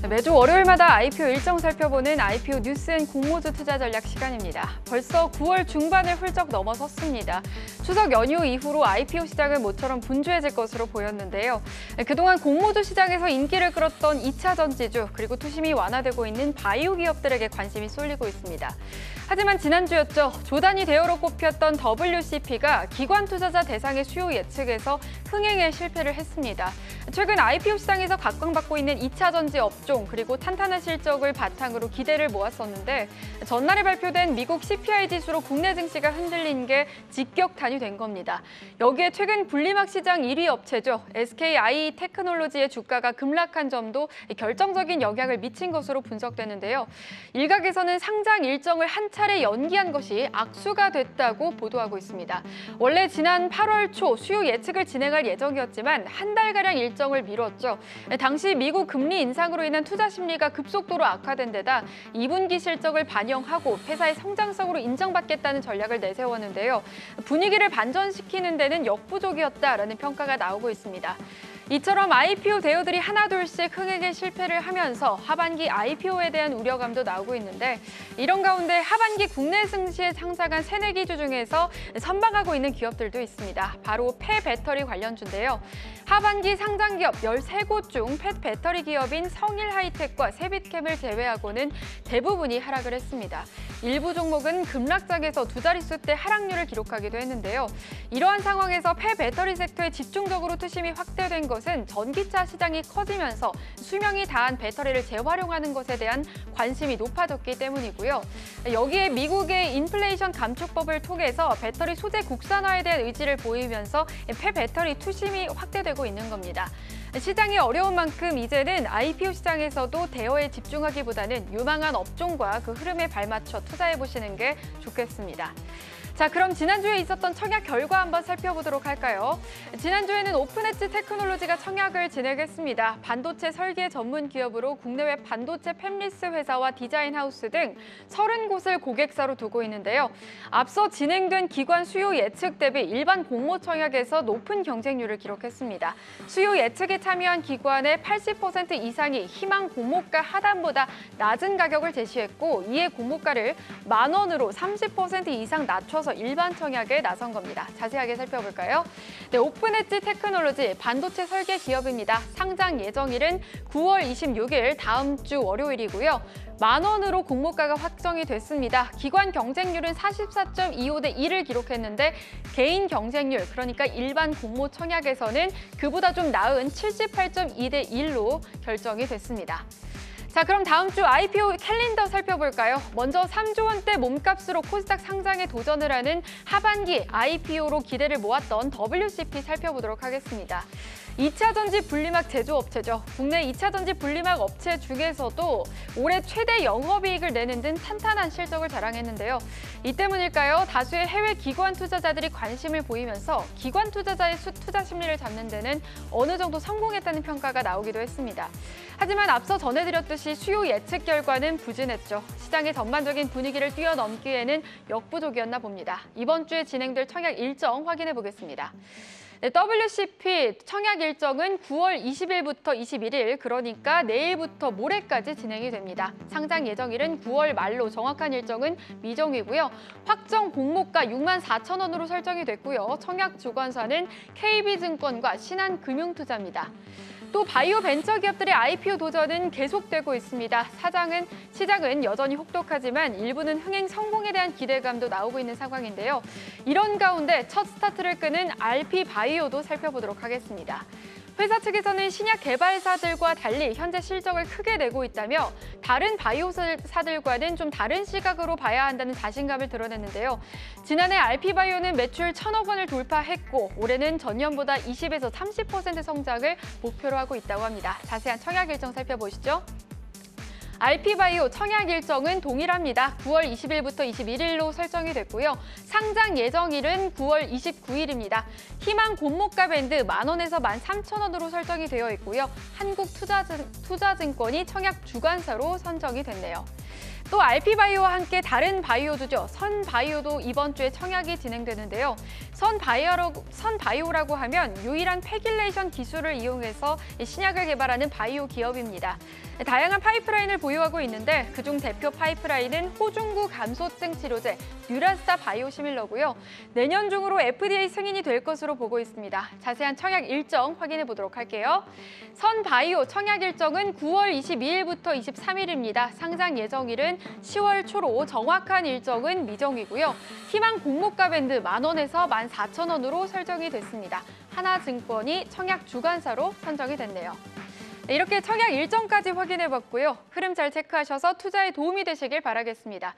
매주 월요일마다 IPO 일정 살펴보는 IPO 뉴스앤 공모주 투자 전략 시간입니다. 벌써 9월 중반을 훌쩍 넘어섰습니다. 추석 연휴 이후로 IPO 시장은 모처럼 분주해질 것으로 보였는데요. 그동안 공모주 시장에서 인기를 끌었던 2차 전지주 그리고 투심이 완화되고 있는 바이오 기업들에게 관심이 쏠리고 있습니다. 하지만 지난주였죠. 조단위 대우로 꼽혔던 WCP가 기관 투자자 대상의 수요 예측에서 흥행에 실패를 했습니다. 최근 IPO 시장에서 각광받고 있는 2차 전지 업종 그리고 탄탄한 실적을 바탕으로 기대를 모았었는데 전날에 발표된 미국 CPI 지수로 국내 증시가 흔들린 게 직격탄이 된 겁니다. 여기에 최근 분리막 시장 1위 업체죠. SKI 테크놀로지의 주가가 급락한 점도 결정적인 영향을 미친 것으로 분석되는데요. 일각에서는 상장 일정을 한 차례 연기한 것이 악수가 됐다고 보도하고 있습니다. 원래 지난 8월 초 수요 예측을 진행할 예정이었지만 한 달가량 일정을 미뤘죠. 당시 미국 금리 인상으로 인한 투자 심리가 급속도로 악화된 데다 2분기 실적을 반영하고 회사의 성장성으로 인정받겠다는 전략을 내세웠는데요. 분위기를 반전시키는 데는 역부족이었다라는 평가가 나오고 있습니다. 이처럼 IPO 대우들이 하나둘씩 흥행에 실패를 하면서 하반기 IPO에 대한 우려감도 나오고 있는데 이런 가운데 하반기 국내 증시에 상장한 새내 기주 중에서 선방하고 있는 기업들도 있습니다. 바로 폐배터리 관련주인데요. 하반기 상장 기업 13곳 중 폐배터리 기업인 성일하이텍과 세빛캠을 제외하고는 대부분이 하락을 했습니다. 일부 종목은 급락장에서 두 자릿수대 하락률을 기록하기도 했는데요. 이러한 상황에서 폐배터리 섹터에 집중적으로 투심이 확대된 것은 전기차 시장이 커지면서 수명이 다한 배터리를 재활용하는 것에 대한 관심이 높아졌기 때문이고요. 여기에 미국의 인플레이션 감축법을 통해서 배터리 소재 국산화에 대한 의지를 보이면서 폐배터리 투심이 확대되고 있는 겁니다. 시장이 어려운 만큼 이제는 IPO 시장에서도 대여에 집중하기보다는 유망한 업종과 그 흐름에 발맞춰 투자해보시는 게 좋겠습니다. 자, 그럼 지난주에 있었던 청약 결과 한번 살펴보도록 할까요? 지난주에는 오픈엣지 테크놀로지가 청약을 진행했습니다. 반도체 설계 전문 기업으로 국내외 반도체 팹리스 회사와 디자인 하우스 등 30곳을 고객사로 두고 있는데요. 앞서 진행된 기관 수요 예측 대비 일반 공모 청약에서 높은 경쟁률을 기록했습니다. 수요 예측에 참여한 기관의 80% 이상이 희망 공모가 하단보다 낮은 가격을 제시했고 이에 공모가를 10,000원으로 30% 이상 낮춰서 일반 청약에 나선 겁니다. 자세하게 살펴볼까요? 네, 오픈엣지 테크놀로지 반도체 설계 기업입니다. 상장 예정일은 9월 26일 다음 주 월요일이고요. 10,000원으로 공모가가 확정이 됐습니다. 기관 경쟁률은 44.25대 1을 기록했는데 개인 경쟁률, 그러니까 일반 공모 청약에서는 그보다 좀 나은 78.2대 1로 결정이 됐습니다. 자, 그럼 다음 주 IPO 캘린더 살펴볼까요? 먼저 3조 원대 몸값으로 코스닥 상장에 도전을 하는 하반기 IPO로 기대를 모았던 WCP 살펴보도록 하겠습니다. 2차 전지 분리막 제조업체죠. 국내 2차 전지 분리막 업체 중에서도 올해 최대 영업이익을 내는 등 탄탄한 실적을 자랑했는데요. 이 때문일까요? 다수의 해외 기관 투자자들이 관심을 보이면서 기관 투자자의 투자 심리를 잡는 데는 어느 정도 성공했다는 평가가 나오기도 했습니다. 하지만 앞서 전해드렸듯이 수요 예측 결과는 부진했죠. 시장의 전반적인 분위기를 뛰어넘기에는 역부족이었나 봅니다. 이번 주에 진행될 청약 일정 확인해 보겠습니다. 네, WCP 청약 일정은 9월 20일부터 21일, 그러니까 내일부터 모레까지 진행이 됩니다. 상장 예정일은 9월 말로 정확한 일정은 미정이고요. 확정 공모가 64,000원으로 설정이 됐고요. 청약 주관사는 KB증권과 신한금융투자입니다. 또 바이오 벤처 기업들의 IPO 도전은 계속되고 있습니다. 시장은 여전히 혹독하지만 일부는 흥행 성공에 대한 기대감도 나오고 있는 상황인데요. 이런 가운데 첫 스타트를 끄는 RP바이오도 살펴보도록 하겠습니다. 회사 측에서는 신약 개발사들과 달리 현재 실적을 크게 내고 있다며 다른 바이오사들과는 좀 다른 시각으로 봐야 한다는 자신감을 드러냈는데요. 지난해 RP바이오는 매출 1,000억 원을 돌파했고 올해는 전년보다 20에서 30% 성장을 목표로 하고 있다고 합니다. 자세한 청약 일정 살펴보시죠. RP바이오 청약 일정은 동일합니다. 9월 20일부터 21일로 설정이 됐고요. 상장 예정일은 9월 29일입니다. 희망 공모가 밴드 10,000원에서 13,000원으로 설정이 되어 있고요. 한국투자증권이 청약 주관사로 선정이 됐네요. 또 RP바이오와 함께 다른 바이오주죠. 선바이오도 이번 주에 청약이 진행되는데요. 선바이오라고 하면 유일한 패길레이션 기술을 이용해서 신약을 개발하는 바이오 기업입니다. 다양한 파이프라인을 보유하고 있는데 그중 대표 파이프라인은 호중구 감소증 치료제 뉴라스타 바이오시밀러고요. 내년 중으로 FDA 승인이 될 것으로 보고 있습니다. 자세한 청약 일정 확인해 보도록 할게요. 선바이오 청약 일정은 9월 22일부터 23일입니다. 상장 예정일은 10월 초로 정확한 일정은 미정이고요. 희망 공모가 밴드 10,000원에서 14,000원으로 설정이 됐습니다. 하나증권이 청약 주관사로 선정이 됐네요. 이렇게 청약 일정까지 확인해봤고요. 흐름 잘 체크하셔서 투자에 도움이 되시길 바라겠습니다.